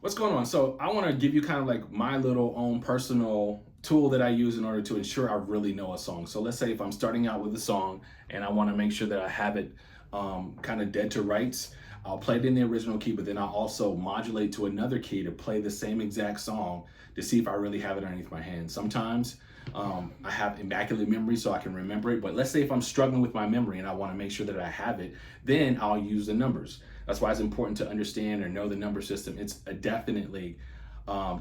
What's going on? So I want to give you kind of like my little own personal tool that I use in order to ensure I really know a song. So let's say if I'm starting out with a song and I want to make sure that I have it kind of dead to rights, I'll play it in the original key, but then I'll also modulate to another key to play the same exact song to see if I really have it underneath my hand. Sometimes I have immaculate memory so I can remember it, but let's say if I'm struggling with my memory and I want to make sure that I have it, then I'll use the numbers. That's why it's important to understand or know the number system. It's a definitely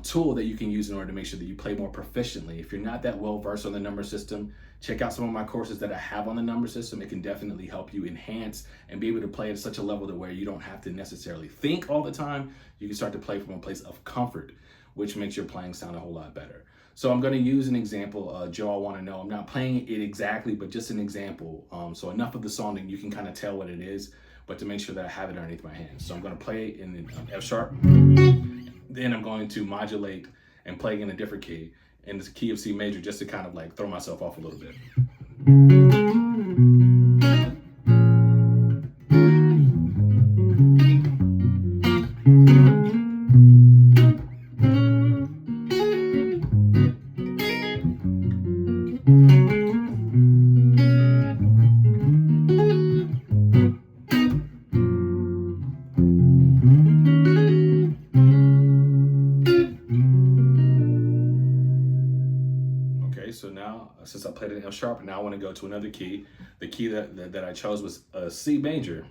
tool that you can use in order to make sure that you play more proficiently. If you're not that well versed on the number system, check out some of my courses that I have on the number system. It can definitely help you enhance and be able to play at such a level to where you don't have to necessarily think all the time. You can start to play from a place of comfort, which makes your playing sound a whole lot better. So I'm going to use an example, Joe, I Want to Know. I'm not playing it exactly, but just an example. So enough of the song that you can kind of tell what it is, but to make sure that I have it underneath my hands. So I'm going to play it in F sharp. Then I'm going to modulate and play in a different key, in the key of C major, just to kind of like throw myself off a little bit. So now, since I played it in F sharp, now I want to go to another key. The key that I chose was C major.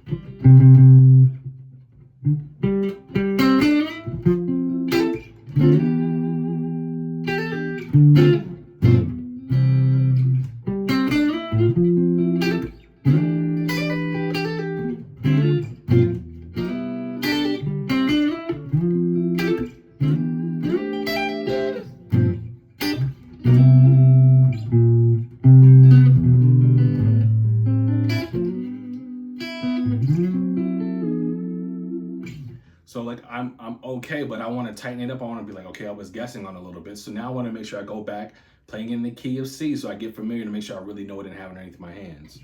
So like I'm okay, but I want to tighten it up. I want to be like, okay, I was guessing on a little bit. So now I want to make sure I go back playing in the key of C so I get familiar to make sure I really know it and have it underneath my hands.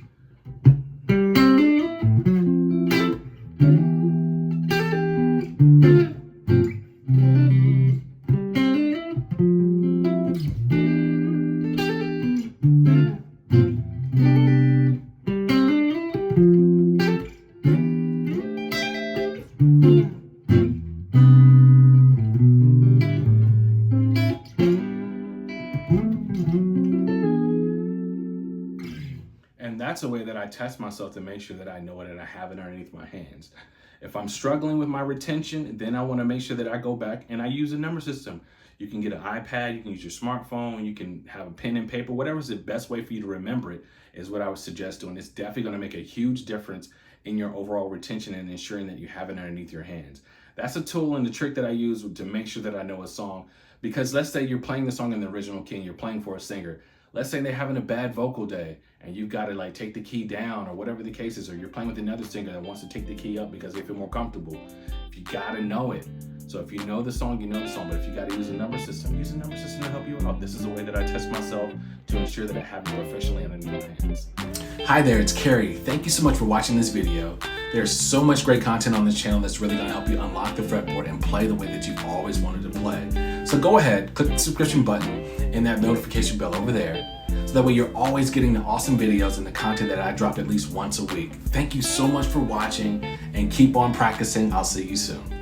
And that's a way that I test myself to make sure that I know it and I have it underneath my hands. If I'm struggling with my retention, then I want to make sure that I go back and I use a number system. You can get an iPad, you can use your smartphone, you can have a pen and paper, whatever's the best way for you to remember it is what I would suggest doing. It's definitely going to make a huge difference in your overall retention and ensuring that you have it underneath your hands. That's a tool and the trick that I use to make sure that I know a song. Because let's say you're playing the song in the original key and you're playing for a singer. Let's say they're having a bad vocal day and you've got to like take the key down or whatever the case is, or you're playing with another singer that wants to take the key up because they feel more comfortable. You gotta know it. So if you know the song, you know the song, but if you gotta use a number system, use a number system to help you out. This is a way that I test myself to ensure that I have it professionally underneath my hands. Hi there, it's Kerry. Thank you so much for watching this video. There's so much great content on this channel that's really gonna help you unlock the fretboard and play the way that you've always wanted to play. So go ahead, click the subscription button and that notification bell over there. So that way you're always getting the awesome videos and the content that I drop at least once a week. Thank you so much for watching and keep on practicing. I'll see you soon.